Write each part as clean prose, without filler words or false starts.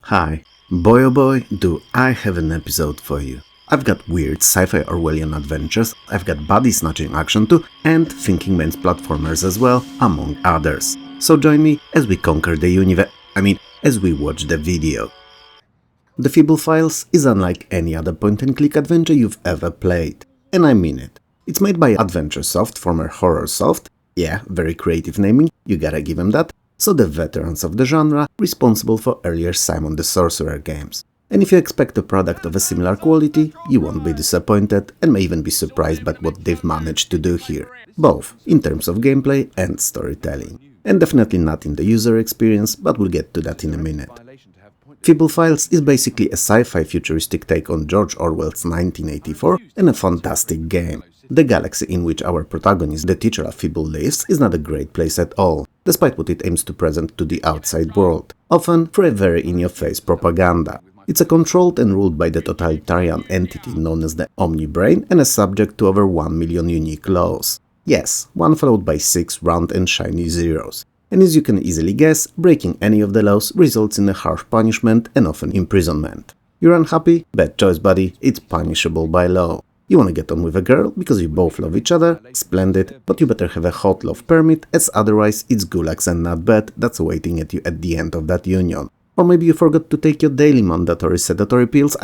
Hi. Boy oh boy, do I have an episode for you. I've got weird sci-fi Orwellian adventures, I've got body snatching action too, and thinking man's platformers as well, among others. So join me as we conquer the universe, as we watch the video. The Feeble Files is unlike any other point-and-click adventure you've ever played. And I mean it. It's made by AdventureSoft, former HorrorSoft. Yeah, very creative naming, you gotta give them that. So the veterans of the genre, responsible for earlier Simon the Sorcerer games. And if you expect a product of a similar quality, you won't be disappointed and may even be surprised by what they've managed to do here. Both in terms of gameplay and storytelling. And definitely not in the user experience, but we'll get to that in a minute. Feeble Files is basically a sci-fi futuristic take on George Orwell's 1984 and a fantastic game. The galaxy in which our protagonist, the teacher of Feeble, lives is not a great place at all, despite what it aims to present to the outside world, often through a very in-your-face propaganda. It's a controlled and ruled by the totalitarian entity known as the Omni-Brain and is subject to over 1 million unique laws. Yes, one followed by 6 round and shiny zeros. And as you can easily guess, breaking any of the laws results in a harsh punishment and often imprisonment. You're unhappy? Bad choice, buddy, it's punishable by law. You wanna get on with a girl because you both love each other? Splendid, but you better have a hot love permit, as otherwise it's gulags and not bad that's waiting at you at the end of that union. Or maybe you forgot to take your daily mandatory sedatory pills,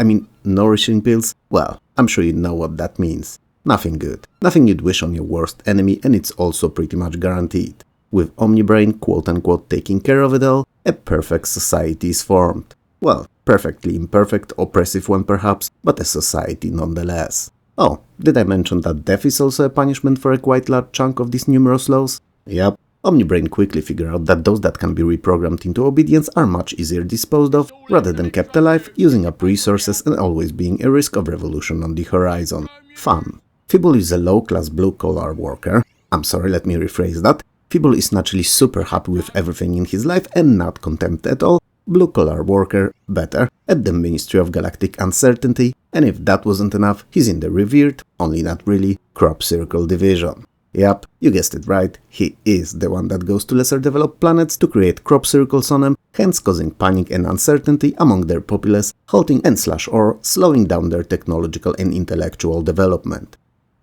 nourishing pills. Well, I'm sure you know what that means. Nothing good. Nothing you'd wish on your worst enemy, and it's also pretty much guaranteed. With Omni-Brain quote-unquote taking care of it all, a perfect society is formed. Well, perfectly imperfect, oppressive one perhaps, but a society nonetheless. Oh, did I mention that death is also a punishment for a quite large chunk of these numerous laws? Yep. Omni-Brain quickly figured out that those that can be reprogrammed into obedience are much easier disposed of, rather than kept alive, using up resources and always being a risk of revolution on the horizon. Fun. Feeble is a low-class blue-collar worker. Let me rephrase that. Feeble is naturally super happy with everything in his life and not content at all. Blue-collar worker, better, at the Ministry of Galactic Uncertainty, and if that wasn't enough, he's in the revered, only not really, Crop Circle Division. Yep, you guessed it right, he is the one that goes to lesser developed planets to create crop circles on them, hence causing panic and uncertainty among their populace, halting and/or slowing down their technological and intellectual development.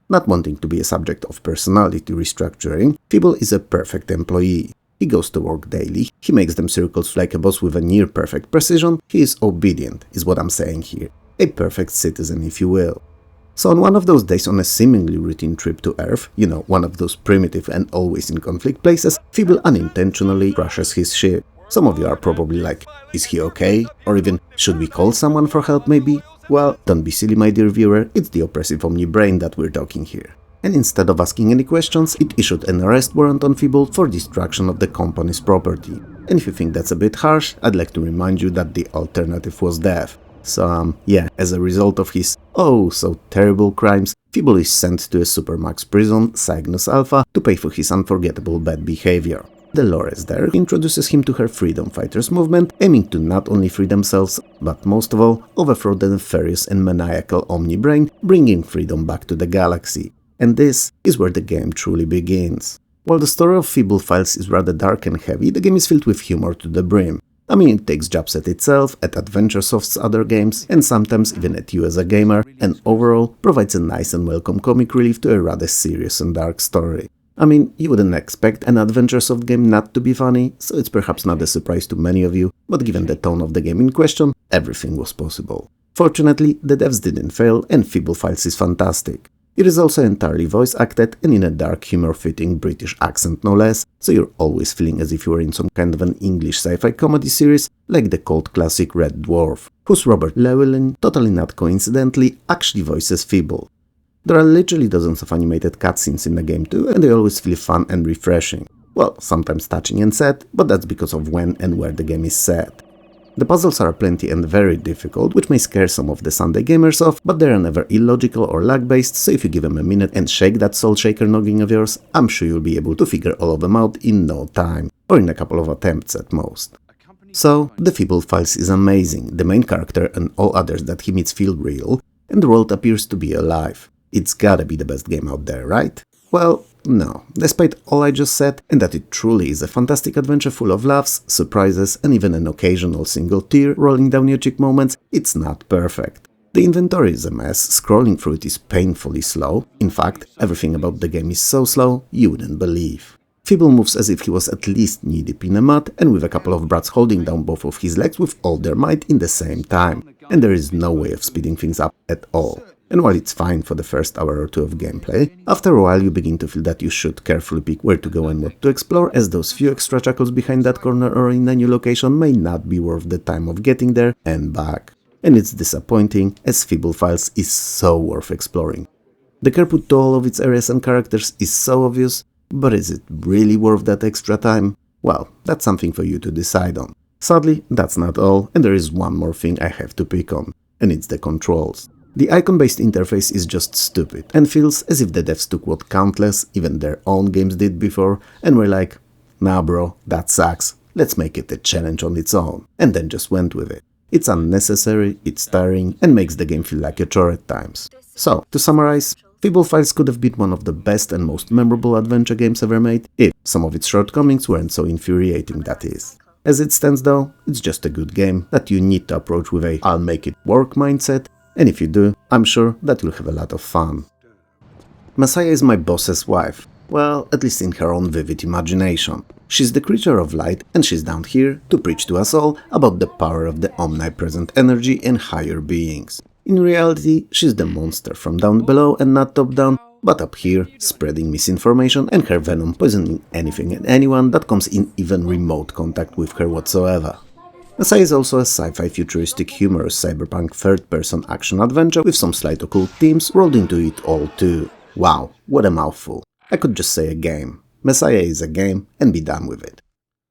Not wanting to be a subject of personality restructuring, Feeble is a perfect employee. He goes to work daily, he makes them circles like a boss with a near-perfect precision, he is obedient, is what I'm saying here. A perfect citizen, if you will. So on one of those days on a seemingly routine trip to Earth, one of those primitive and always in conflict places, Feeble unintentionally crashes his ship. Some of you are probably like, is he okay? Or even, should we call someone for help maybe? Well, don't be silly my dear viewer, it's the oppressive Omni-Brain that we're talking here. And instead of asking any questions, it issued an arrest warrant on Feeble for destruction of the company's property. And if you think that's a bit harsh, I'd like to remind you that the alternative was death. So as a result of his oh so terrible crimes, Feeble is sent to a Supermax prison, Cygnus Alpha, to pay for his unforgettable bad behavior. Dolores there introduces him to her freedom fighters movement, aiming to not only free themselves, but most of all, overthrow the nefarious and maniacal Omni-Brain, bringing freedom back to the galaxy. And this is where the game truly begins. While the story of Feeble Files is rather dark and heavy, the game is filled with humor to the brim. It takes jabs at itself, at AdventureSoft's other games, and sometimes even at you as a gamer, and overall provides a nice and welcome comic relief to a rather serious and dark story. You wouldn't expect an AdventureSoft game not to be funny, so it's perhaps not a surprise to many of you, but given the tone of the game in question, everything was possible. Fortunately, the devs didn't fail, and Feeble Files is fantastic. It is also entirely voice acted and in a dark humor-fitting British accent no less, so you're always feeling as if you were in some kind of an English sci-fi comedy series like the cult classic Red Dwarf, whose Robert Llewellyn, totally not coincidentally, actually voices Feeble. There are literally dozens of animated cutscenes in the game too, and they always feel fun and refreshing. Well, sometimes touching and sad, but that's because of when and where the game is set. The puzzles are plenty and very difficult, which may scare some of the Sunday gamers off, but they are never illogical or lag-based, so if you give them a minute and shake that soul shaker noggin of yours, I'm sure you'll be able to figure all of them out in no time, or in a couple of attempts at most. So, the Feeble Files is amazing, the main character and all others that he meets feel real, and the world appears to be alive. It's gotta be the best game out there, right? Well, No, despite all I just said, and that it truly is a fantastic adventure full of laughs, surprises, and even an occasional single tear rolling down your cheek moments, it's not perfect. The inventory is a mess, scrolling through it is painfully slow. In fact, everything about the game is so slow, you wouldn't believe. Feeble moves as if he was at least knee-deep in a mud, and with a couple of brats holding down both of his legs with all their might in the same time. And there is no way of speeding things up at all. And while it's fine for the first hour or two of gameplay, after a while you begin to feel that you should carefully pick where to go and what to explore, as those few extra chuckles behind that corner or in a new location may not be worth the time of getting there and back. And it's disappointing, as Feeble Files is so worth exploring. The care put to all of its areas and characters is so obvious, but is it really worth that extra time? Well, that's something for you to decide on. Sadly, that's not all, and there is one more thing I have to pick on, and it's the controls. The icon-based interface is just stupid, and feels as if the devs took what countless, even their own games did before, and were like, nah bro, that sucks, let's make it a challenge on its own, and then just went with it. It's unnecessary, it's tiring, and makes the game feel like a chore at times. So, to summarize, Feeble Files could have been one of the best and most memorable adventure games ever made, if some of its shortcomings weren't so infuriating, that is. As it stands though, it's just a good game that you need to approach with a I'll make it work mindset, and if you do, I'm sure that you'll have a lot of fun. Messiah is my boss's wife. Well, at least in her own vivid imagination. She's the creature of light, and she's down here to preach to us all about the power of the omnipresent energy and higher beings. In reality, she's the monster from down below and not top down, but up here, spreading misinformation and her venom poisoning anything and anyone that comes in even remote contact with her whatsoever. Messiah is also a sci-fi futuristic humorous cyberpunk third-person action-adventure with some slight occult themes rolled into it all too. Wow, what a mouthful. I could just say a game. Messiah is a game and be done with it.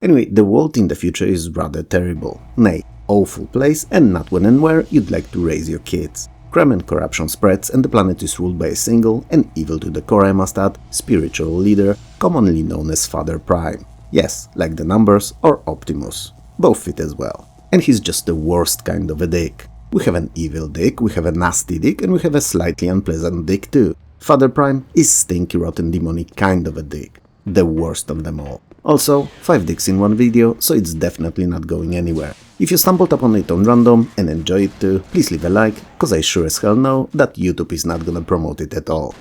Anyway, the world in the future is rather terrible, nay, awful place, and not when and where you'd like to raise your kids. Crime and corruption spreads, and the planet is ruled by a single, and evil to the core I must add, spiritual leader, commonly known as Father Prime. Yes, like the numbers or Optimus. Both fit as well. And he's just the worst kind of a dick. We have an evil dick, we have a nasty dick, and we have a slightly unpleasant dick too. Father Prime is stinky, rotten, demonic kind of a dick. The worst of them all. Also, 5 dicks in one video, so it's definitely not going anywhere. If you stumbled upon it on random and enjoy it too, please leave a like, cause I sure as hell know that YouTube is not gonna promote it at all.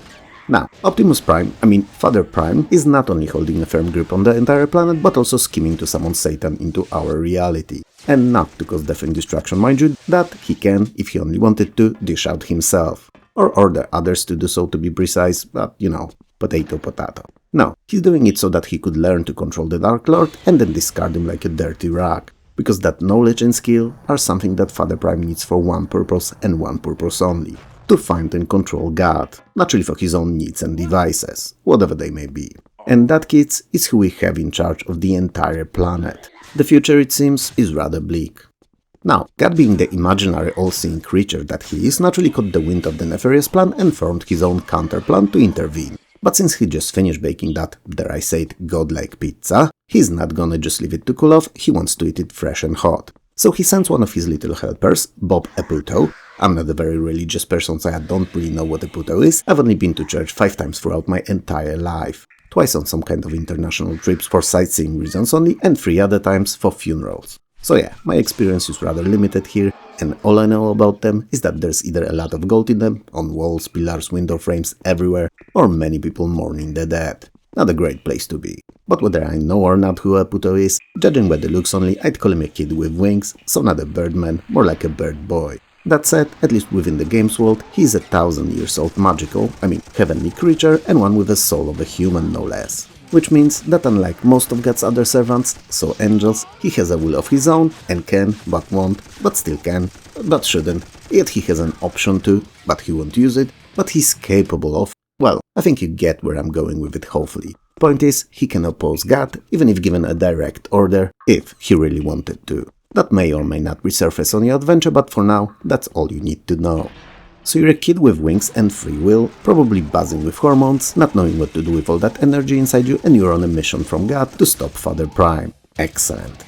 Now, Father Prime is not only holding a firm grip on the entire planet, but also scheming to summon Satan into our reality. And not to cause death and destruction, mind you, that he can, if he only wanted to, dish out himself. Or order others to do so, to be precise, but you know, potato potato. No, he's doing it so that he could learn to control the Dark Lord and then discard him like a dirty rag. Because that knowledge and skill are something that Father Prime needs for one purpose and one purpose only. To find and control God, naturally for his own needs and devices, whatever they may be. And that, kids, is who we have in charge of the entire planet. The future, it seems, is rather bleak. Now, God, being the imaginary all-seeing creature that he is, naturally caught the wind of the nefarious plan and formed his own counterplan to intervene. But since he just finished baking that, dare I say it, godlike pizza, he's not gonna just leave it to cool off, he wants to eat it fresh and hot. So he sends one of his little helpers, Bob a Puto. I'm not a very religious person, so I don't really know what a Puto is. I've only been to church 5 times throughout my entire life. Twice on some kind of international trips for sightseeing reasons only, and 3 other times for funerals. So yeah, my experience is rather limited here, and all I know about them is that there's either a lot of gold in them, on walls, pillars, window frames, everywhere, or many people mourning the dead. Not a great place to be. But whether I know or not who a Puto is, judging by the looks only, I'd call him a kid with wings, so not a birdman, more like a bird boy. That said, at least within the game's world, he is a 1,000 years old magical, heavenly creature, and one with the soul of a human no less. Which means that unlike most of God's other servants, so angels, he has a will of his own, and can, but won't, but still can, but shouldn't, yet he has an option to, but he won't use it, but he's capable of. Well, I think you get where I'm going with it, hopefully. Point is, he can oppose God, even if given a direct order, if he really wanted to. That may or may not resurface on your adventure, but for now, that's all you need to know. So you're a kid with wings and free will, probably buzzing with hormones, not knowing what to do with all that energy inside you, and you're on a mission from God to stop Father Prime. Excellent.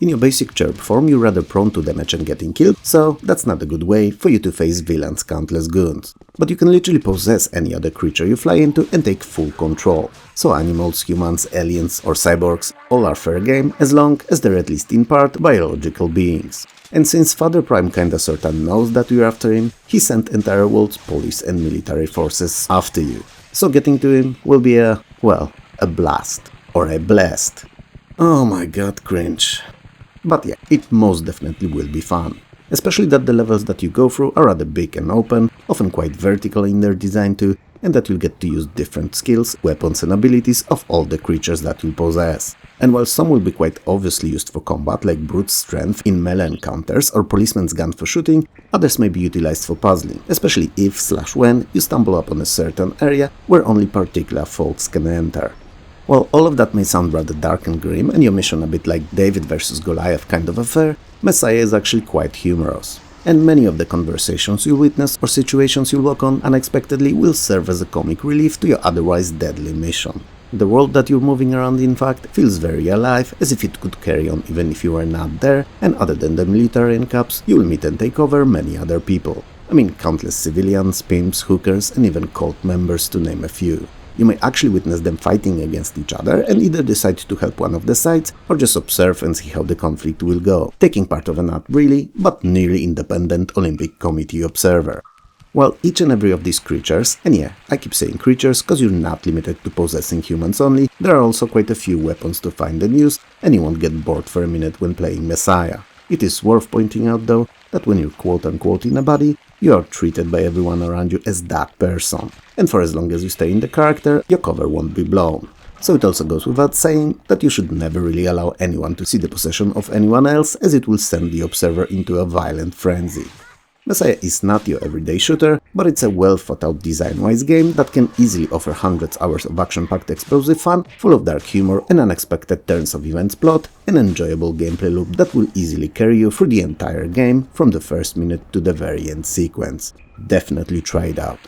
In your basic chirp form, you're rather prone to damage and getting killed, so that's not a good way for you to face villains' countless goons. But you can literally possess any other creature you fly into and take full control. So animals, humans, aliens or cyborgs, all are fair game as long as they're at least in part biological beings. And since Father Prime kinda sorta knows that you're after him, he sent entire world's police and military forces after you. So getting to him will be a blast. Or a blast. Oh my god, cringe. But yeah, it most definitely will be fun. Especially that the levels that you go through are rather big and open, often quite vertical in their design too, and that you'll get to use different skills, weapons and abilities of all the creatures that you possess. And while some will be quite obviously used for combat, like brute strength in melee encounters or policeman's gun for shooting, others may be utilized for puzzling, especially if/when you stumble upon a certain area where only particular folks can enter. While all of that may sound rather dark and grim and your mission a bit like David versus Goliath kind of affair, Messiah is actually quite humorous. And many of the conversations you'll witness or situations you'll walk on unexpectedly will serve as a comic relief to your otherwise deadly mission. The world that you're moving around, in fact, feels very alive, as if it could carry on even if you were not there, and other than the military and cops, you'll meet and take over many other people. I mean, countless civilians, pimps, hookers, and even cult members, to name a few. You may actually witness them fighting against each other and either decide to help one of the sides or just observe and see how the conflict will go, taking part of a not really, but nearly independent Olympic Committee observer. While each and every of these creatures, and yeah, I keep saying creatures cause you're not limited to possessing humans only, there are also quite a few weapons to find and use, and you won't get bored for a minute when playing Messiah. It is worth pointing out though, that when you're quote-unquote in a body, you are treated by everyone around you as that person, and for as long as you stay in the character, your cover won't be blown. So it also goes without saying that you should never really allow anyone to see the possession of anyone else, as it will send the observer into a violent frenzy. Messiah is not your everyday shooter, but it's a well thought out design-wise game that can easily offer hundreds of hours of action-packed explosive fun, full of dark humor and unexpected turns of events plot, an enjoyable gameplay loop that will easily carry you through the entire game from the first minute to the very end sequence. Definitely try it out.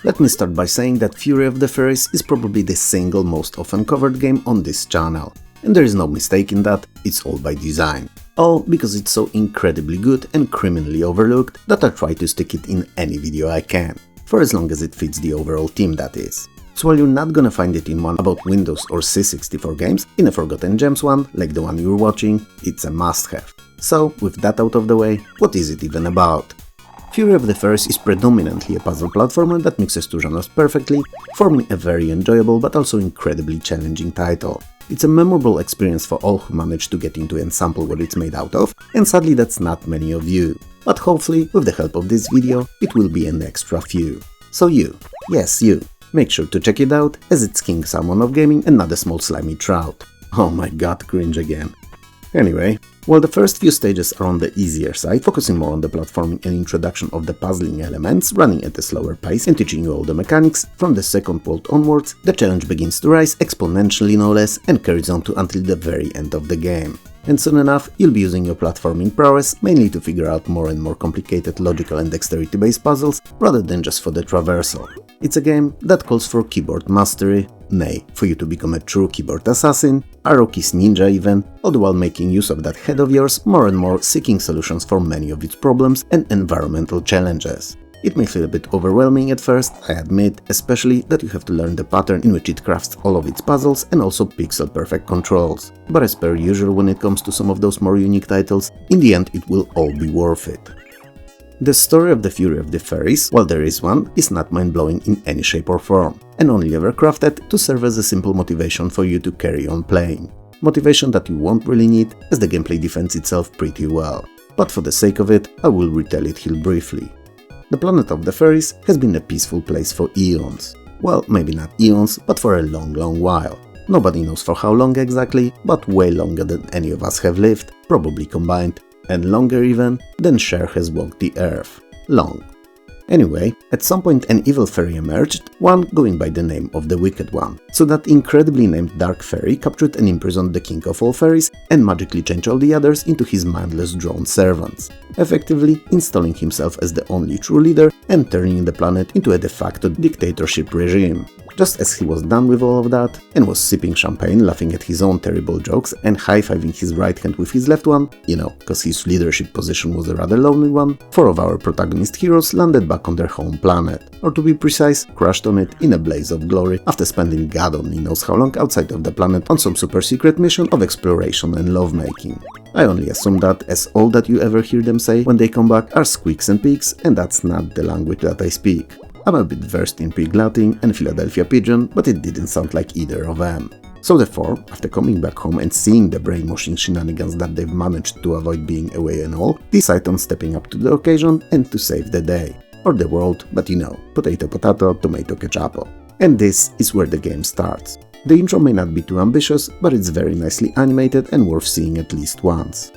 Let me start by saying that Fury of the Furries is probably the single most often covered game on this channel. And there is no mistake in that, it's all by design. All because it's so incredibly good and criminally overlooked that I try to stick it in any video I can, for as long as it fits the overall theme, that is. So while you're not gonna find it in one about Windows or C64 games, in a Forgotten Gems one, like the one you're watching, it's a must-have. So, with that out of the way, what is it even about? Fury of the Furries is predominantly a puzzle platformer that mixes two genres perfectly, forming a very enjoyable but also incredibly challenging title. It's a memorable experience for all who manage to get into and sample what it's made out of, and sadly that's not many of you. But hopefully, with the help of this video, it will be an extra few. So you, yes you, make sure to check it out, as it's King Salmon of gaming and not a small slimy trout. Oh my god, cringe again. Anyway, while the first few stages are on the easier side, focusing more on the platforming and introduction of the puzzling elements, running at a slower pace and teaching you all the mechanics, from the second world onwards, the challenge begins to rise exponentially no less and carries on until the very end of the game. And soon enough, you'll be using your platforming prowess mainly to figure out more and more complicated logical and dexterity-based puzzles, rather than just for the traversal. It's a game that calls for keyboard mastery, nay, for you to become a true keyboard assassin, arrow keys ninja even, all the while making use of that head of yours more and more, seeking solutions for many of its problems and environmental challenges. It may feel a bit overwhelming at first, I admit, especially that you have to learn the pattern in which it crafts all of its puzzles and also pixel-perfect controls. But as per usual when it comes to some of those more unique titles, in the end it will all be worth it. The story of the Fury of the Furries, while there is one, is not mind-blowing in any shape or form, and only ever crafted to serve as a simple motivation for you to carry on playing. Motivation that you won't really need, as the gameplay defends itself pretty well. But for the sake of it, I will retell it here briefly. The planet of the Furries has been a peaceful place for eons. Well, maybe not eons, but for a long while. Nobody knows for how long exactly, but way longer than any of us have lived, probably combined. And longer even than Cher has walked the earth. Long. Anyway, at some point an evil fairy emerged, one going by the name of the Wicked One. So that incredibly named Dark Fairy captured and imprisoned the king of all fairies and magically changed all the others into his mindless drone servants, effectively installing himself as the only true leader and turning the planet into a de facto dictatorship regime. Just as he was done with all of that, and was sipping champagne, laughing at his own terrible jokes, and high-fiving his right hand with his left one, cause his leadership position was a rather lonely one, 4 of our protagonist heroes landed back on their home planet, or to be precise, crashed on it in a blaze of glory after spending God only knows how long outside of the planet on some super secret mission of exploration and lovemaking. I only assume that, as all that you ever hear them say when they come back are squeaks and peaks, and that's not the language that I speak. I'm a bit versed in Pig Latin and Philadelphia Pigeon, but it didn't sound like either of them. So therefore, after coming back home and seeing the brainwashing shenanigans that they've managed to avoid being away and all, decide on stepping up to the occasion and to save the day. Or the world, but potato potato, tomato ketchup. And this is where the game starts. The intro may not be too ambitious, but it's very nicely animated and worth seeing at least once.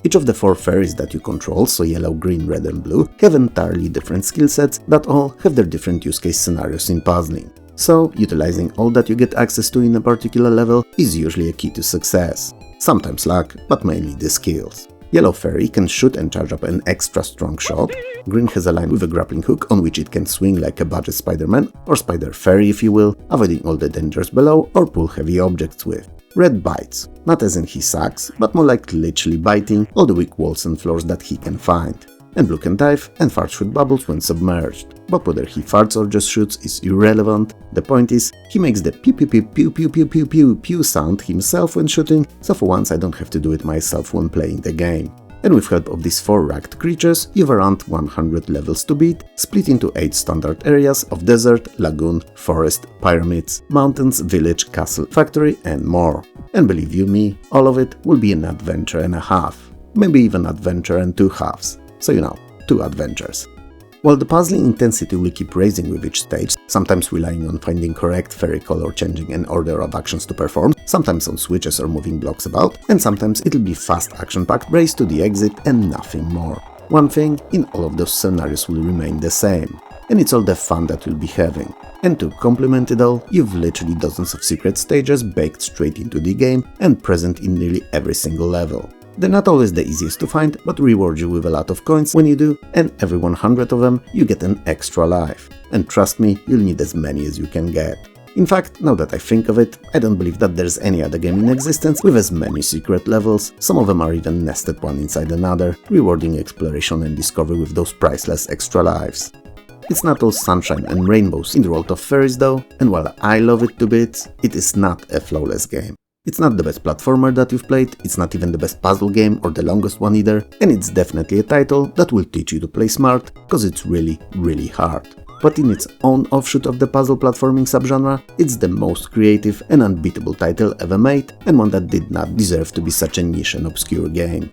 Each of the 4 fairies that you control, so yellow, green, red and blue, have entirely different skill sets that all have their different use case scenarios in puzzling. So, utilizing all that you get access to in a particular level is usually a key to success. Sometimes luck, but mainly the skills. Yellow fairy can shoot and charge up an extra strong shot, green has a line with a grappling hook on which it can swing like a budget Spider-Man, or Spider Fairy if you will, avoiding all the dangers below or pull heavy objects with. Red bites, not as in he sucks, but more like literally biting all the weak walls and floors that he can find. And blue can dive and fart shoot bubbles when submerged, but whether he farts or just shoots is irrelevant. The point is, he makes the pew pew pew pew pew pew pew pew pew sound himself when shooting, so for once I don't have to do it myself when playing the game. And with help of these 4 racked creatures, you've around 100 levels to beat, split into 8 standard areas of desert, lagoon, forest, pyramids, mountains, village, castle, factory and more. And believe you me, all of it will be an adventure and a half. Maybe even adventure and 2 halves. So 2 adventures. While the puzzling intensity will keep raising with each stage, sometimes relying on finding correct fairy color changing and order of actions to perform, sometimes on switches or moving blocks about, and sometimes it'll be fast action-packed race to the exit and nothing more. One thing in all of those scenarios will remain the same, and it's all the fun that you'll be having. And to complement it all, you've literally dozens of secret stages baked straight into the game and present in nearly every single level. They're not always the easiest to find, but reward you with a lot of coins when you do, and every 100 of them you get an extra life. And trust me, you'll need as many as you can get. In fact, now that I think of it, I don't believe that there's any other game in existence with as many secret levels. Some of them are even nested one inside another, rewarding exploration and discovery with those priceless extra lives. It's not all sunshine and rainbows in the world of fairies though, and while I love it to bits, it is not a flawless game. It's not the best platformer that you've played, it's not even the best puzzle game or the longest one either, and it's definitely a title that will teach you to play smart, cause it's really, really hard. But in its own offshoot of the puzzle platforming subgenre, it's the most creative and unbeatable title ever made, and one that did not deserve to be such a niche and obscure game.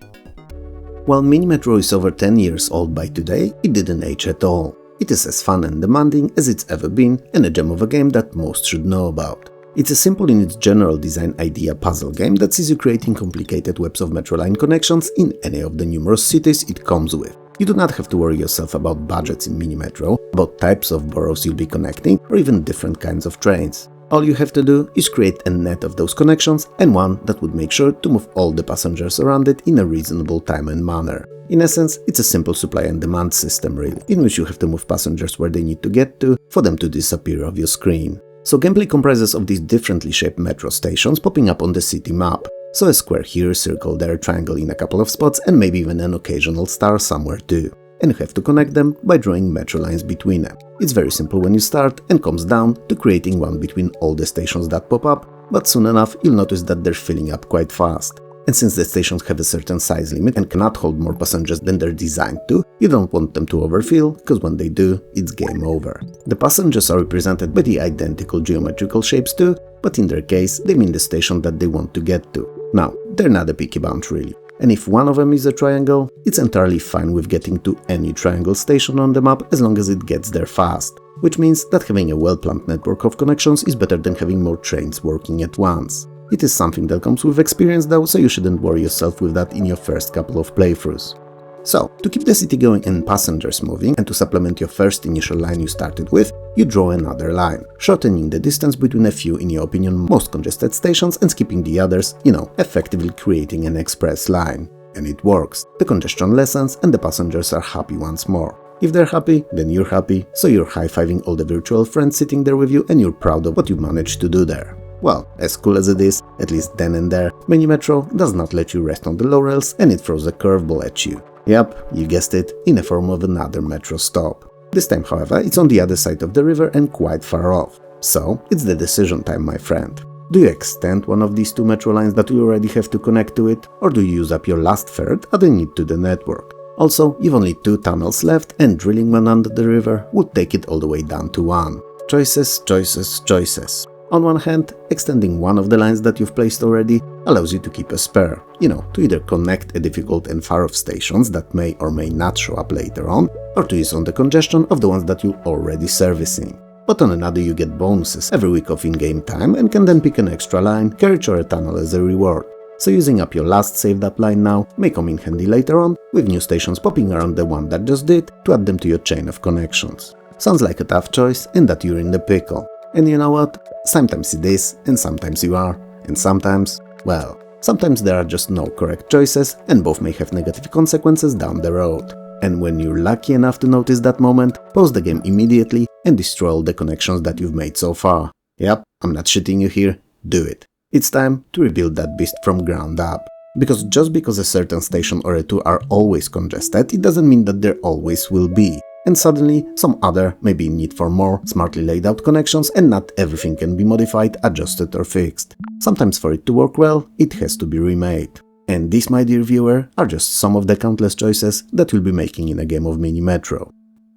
While Mini-Metro is over 10 years old by today, it didn't age at all. It is as fun and demanding as it's ever been, and a gem of a game that most should know about. It's a simple in its general design idea puzzle game that sees you creating complicated webs of metro line connections in any of the numerous cities it comes with. You do not have to worry yourself about budgets in Mini-Metro, about types of boroughs you'll be connecting, or even different kinds of trains. All you have to do is create a net of those connections and one that would make sure to move all the passengers around it in a reasonable time and manner. In essence, it's a simple supply and demand system really, in which you have to move passengers where they need to get to for them to disappear off your screen. So gameplay comprises of these differently shaped metro stations popping up on the city map. So a square here, circle there, triangle in a couple of spots and maybe even an occasional star somewhere too. And you have to connect them by drawing metro lines between them. It's very simple when you start and comes down to creating one between all the stations that pop up, but soon enough you'll notice that they're filling up quite fast. And since the stations have a certain size limit and cannot hold more passengers than they're designed to, you don't want them to overfill, because when they do, it's game over. The passengers are represented by the identical geometrical shapes too, but in their case, they mean the station that they want to get to. Now, they're not a picky bunch really. And if one of them is a triangle, it's entirely fine with getting to any triangle station on the map as long as it gets there fast. Which means that having a well-planned network of connections is better than having more trains working at once. It is something that comes with experience though, so you shouldn't worry yourself with that in your first couple of playthroughs. So, to keep the city going and passengers moving, and to supplement your first initial line you started with, you draw another line, shortening the distance between a few, in your opinion, most congested stations and skipping the others, effectively creating an express line. And it works. The congestion lessens and the passengers are happy once more. If they're happy, then you're happy, so you're high-fiving all the virtual friends sitting there with you and you're proud of what you managed to do there. Well, as cool as it is, at least then and there, Mini Metro does not let you rest on the laurels and it throws a curveball at you. Yep, you guessed it, in the form of another metro stop. This time, however, it's on the other side of the river and quite far off. So, it's the decision time, my friend. Do you extend one of these two metro lines that you already have to connect to it, or do you use up your last third adding it to the network? Also, you've only 2 tunnels left and drilling one under the river would take it all the way down to 1. Choices, choices, choices. On one hand, extending one of the lines that you've placed already allows you to keep a spare, to either connect a difficult and far-off stations that may or may not show up later on, or to use on the congestion of the ones that you're already servicing. But on another you get bonuses every week of in-game time and can then pick an extra line, carriage or a tunnel as a reward. So using up your last saved up line now may come in handy later on, with new stations popping around the one that just did to add them to your chain of connections. Sounds like a tough choice and that you're in the pickle. And you know what? Sometimes it is, and sometimes you are, and sometimes, well, sometimes there are just no correct choices and both may have negative consequences down the road. And when you're lucky enough to notice that moment, pause the game immediately and destroy all the connections that you've made so far. Yep, I'm not shitting you here, do it. It's time to rebuild that beast from ground up. Because just because a certain station or a two are always congested, it doesn't mean that there always will be. And suddenly, some other may be in need for more smartly laid out connections and not everything can be modified, adjusted or fixed. Sometimes for it to work well, it has to be remade. And these, my dear viewer, are just some of the countless choices that you'll be making in a game of Mini Metro.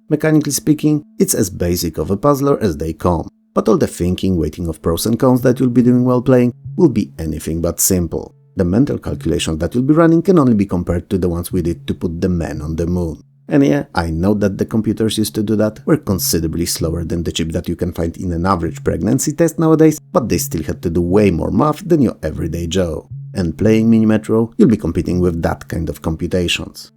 Mechanically speaking, it's as basic of a puzzler as they come, but all the thinking, weighting of pros and cons that you'll be doing while playing will be anything but simple. The mental calculations that you'll be running can only be compared to the ones we did to put the man on the moon. And yeah, I know that the computers used to do that were considerably slower than the chip that you can find in an average pregnancy test nowadays, but they still had to do way more math than your everyday Joe. And playing Mini Metro, you'll be competing with that kind of computations.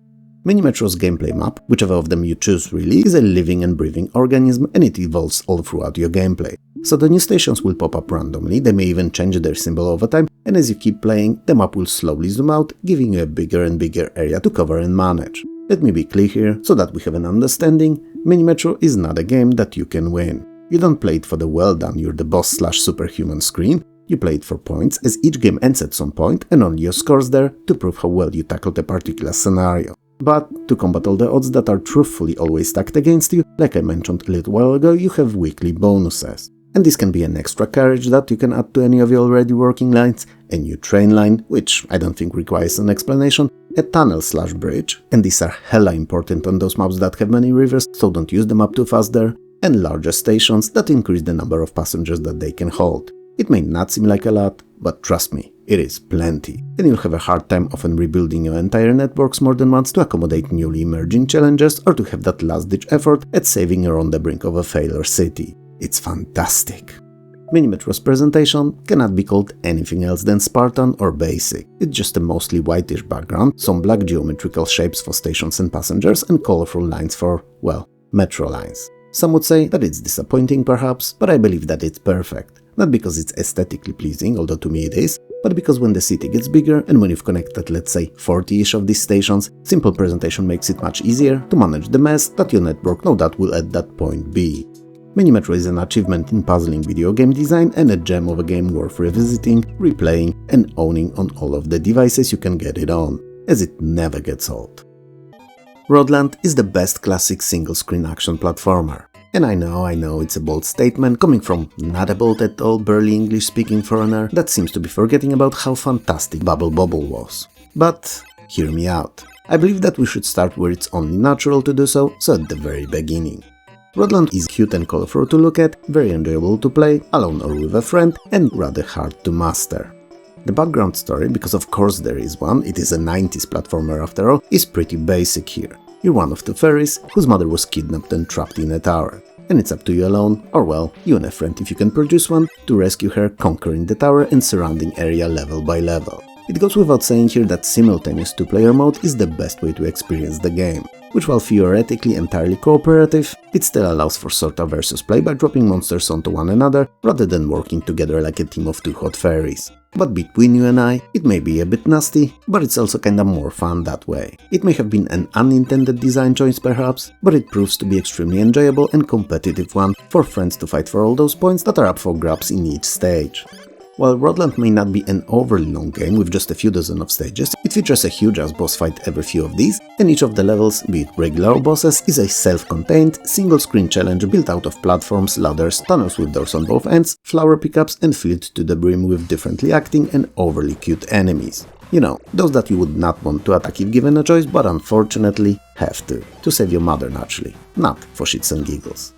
Mini Metro's gameplay map, whichever of them you choose really, is a living and breathing organism and it evolves all throughout your gameplay. So the new stations will pop up randomly, they may even change their symbol over time, and as you keep playing, the map will slowly zoom out, giving you a bigger and bigger area to cover and manage. Let me be clear here, so that we have an understanding, Mini Metro is not a game that you can win. You don't play it for the well done you're the boss / superhuman screen, you play it for points as each game ends at some point and only your scores there to prove how well you tackled a particular scenario. But to combat all the odds that are truthfully always stacked against you, like I mentioned a little while ago, you have weekly bonuses. And this can be an extra carriage that you can add to any of your already working lines, a new train line, which I don't think requires an explanation, a tunnel / bridge, and these are hella important on those maps that have many rivers, so don't use them up too fast there, and larger stations that increase the number of passengers that they can hold. It may not seem like a lot, but trust me, it is plenty, and you'll have a hard time often rebuilding your entire networks more than once to accommodate newly emerging challenges or to have that last-ditch effort at saving you're on the brink of a failure city. It's fantastic. Mini Metro's presentation cannot be called anything else than Spartan or basic. It's just a mostly whitish background, some black geometrical shapes for stations and passengers, and colorful lines for, well, metro lines. Some would say that it's disappointing perhaps, but I believe that it's perfect. Not because it's aesthetically pleasing, although to me it is, but because when the city gets bigger and when you've connected, let's say, 40-ish of these stations, simple presentation makes it much easier to manage the mess that your network no doubt will at that point be. Mini Metro is an achievement in puzzling video game design and a gem of a game worth revisiting, replaying, and owning on all of the devices you can get it on, as it never gets old. Roadland is the best classic single-screen action platformer. And I know it's a bold statement coming from not a bold at all burly English-speaking foreigner that seems to be forgetting about how fantastic Bubble Bobble was. But hear me out. I believe that we should start where it's only natural to do so at the very beginning. Roadland is cute and colorful to look at, very enjoyable to play, alone or with a friend, and rather hard to master. The background story, because of course there is one, it is a 90s platformer after all, is pretty basic here. You're one of two fairies whose mother was kidnapped and trapped in a tower. And it's up to you alone, or well, you and a friend if you can produce one, to rescue her, conquering the tower and surrounding area level by level. It goes without saying here that simultaneous 2-player mode is the best way to experience the game, which while theoretically entirely cooperative, it still allows for sorta versus play by dropping monsters onto one another rather than working together like a team of 2 hot fairies. But between you and I, it may be a bit nasty, but it's also kinda more fun that way. It may have been an unintended design choice perhaps, but it proves to be extremely enjoyable and competitive one for friends to fight for all those points that are up for grabs in each stage. While Rodland may not be an overly long game with just a few dozen of stages, it features a huge-ass boss fight every few of these, and each of the levels, be it regular or bosses, is a self-contained, single-screen challenge built out of platforms, ladders, tunnels with doors on both ends, flower pickups, and filled to the brim with differently acting and overly cute enemies. You know, those that you would not want to attack if given a choice, but unfortunately have to save your mother naturally, not for shits and giggles.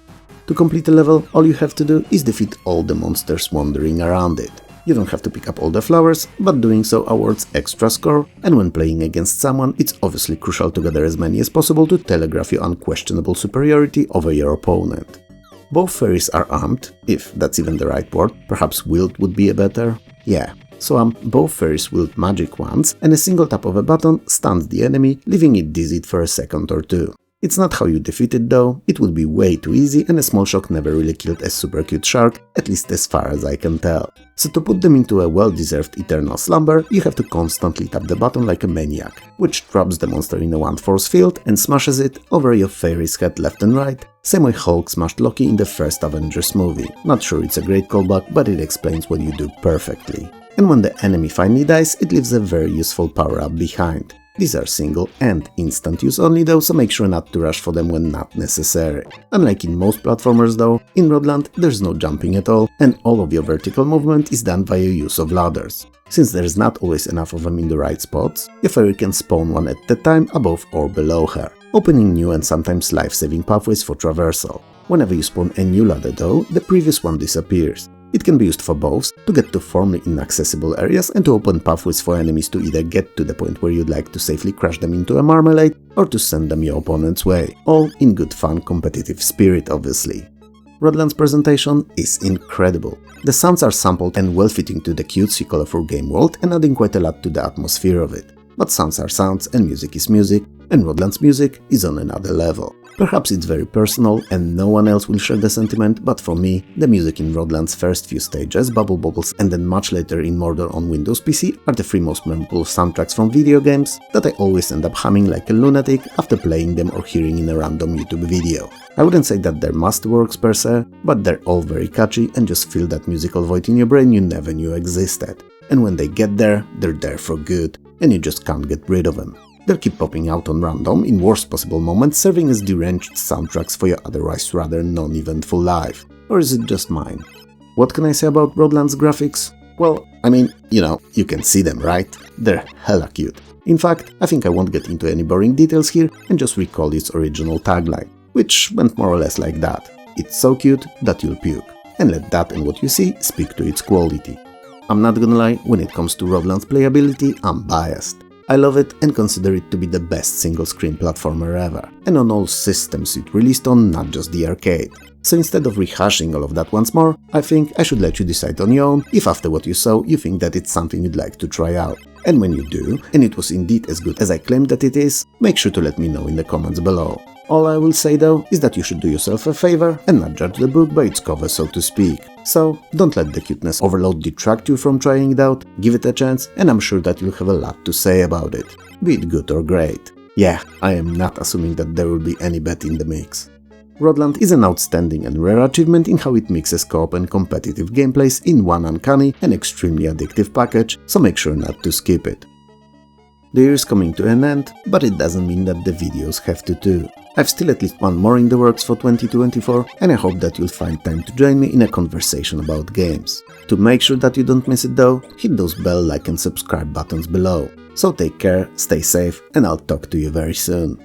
To complete a level, all you have to do is defeat all the monsters wandering around it. You don't have to pick up all the flowers, but doing so awards extra score, and when playing against someone, it's obviously crucial to gather as many as possible to telegraph your unquestionable superiority over your opponent. Both fairies are armed, if that's even the right word, perhaps wield would be a better. Yeah, so both fairies wield magic wands, and a single tap of a button stuns the enemy, leaving it dizzied for a second or two. It's not how you defeat it though, it would be way too easy and a small shock never really killed a super cute shark, at least as far as I can tell. So to put them into a well-deserved eternal slumber, you have to constantly tap the button like a maniac, which traps the monster in a one force field and smashes it over your fairy's head left and right, same way Hulk smashed Loki in the first Avengers movie. Not sure it's a great callback, but it explains what you do perfectly. And when the enemy finally dies, it leaves a very useful power-up behind. These are single and instant use only though, so make sure not to rush for them when not necessary. Unlike in most platformers though, in Rodland there's no jumping at all, and all of your vertical movement is done via use of ladders. Since there's not always enough of them in the right spots, your fairy can spawn one at a time above or below her, opening new and sometimes life-saving pathways for traversal. Whenever you spawn a new ladder though, the previous one disappears. It can be used for both, to get to formerly inaccessible areas and to open pathways for enemies to either get to the point where you'd like to safely crash them into a marmalade, or to send them your opponent's way, all in good fun competitive spirit obviously. Rodland's presentation is incredible. The sounds are sampled and well-fitting to the cutesy colorful game world and adding quite a lot to the atmosphere of it. But sounds are sounds and music is music, and Rodland's music is on another level. Perhaps it's very personal and no one else will share the sentiment, but for me, the music in Rodland's first few stages, Bubble Bobbles, and then much later in Murder on Windows PC are the 3 most memorable soundtracks from video games that I always end up humming like a lunatic after playing them or hearing in a random YouTube video. I wouldn't say that they're masterworks per se, but they're all very catchy and just fill that musical void in your brain you never knew existed. And when they get there, they're there for good, and you just can't get rid of them. They'll keep popping out on random, in worst possible moments, serving as deranged soundtracks for your otherwise rather non-eventful life. Or is it just mine? What can I say about Rodland's graphics? Well, I mean, you can see them, right? They're hella cute. In fact, I think I won't get into any boring details here and just recall its original tagline, which went more or less like that. It's so cute that you'll puke. And let that and what you see speak to its quality. I'm not gonna lie, when it comes to Rodland's playability, I'm biased. I love it and consider it to be the best single-screen platformer ever, and on all systems it released on, not just the arcade. So instead of rehashing all of that once more, I think I should let you decide on your own if after what you saw you think that it's something you'd like to try out. And when you do, and it was indeed as good as I claimed that it is, make sure to let me know in the comments below. All I will say though is that you should do yourself a favor and not judge the book by its cover, so to speak. So don't let the cuteness overload detract you from trying it out, give it a chance, and I'm sure that you'll have a lot to say about it, be it good or great. Yeah, I am not assuming that there will be any bet in the mix. Rodland is an outstanding and rare achievement in how it mixes co-op and competitive gameplays in one uncanny and extremely addictive package, so make sure not to skip it. The year is coming to an end, but it doesn't mean that the videos have to too. I've still at least one more in the works for 2024, and I hope that you'll find time to join me in a conversation about games. To make sure that you don't miss it though, hit those bell, like and subscribe buttons below. So take care, stay safe, and I'll talk to you very soon.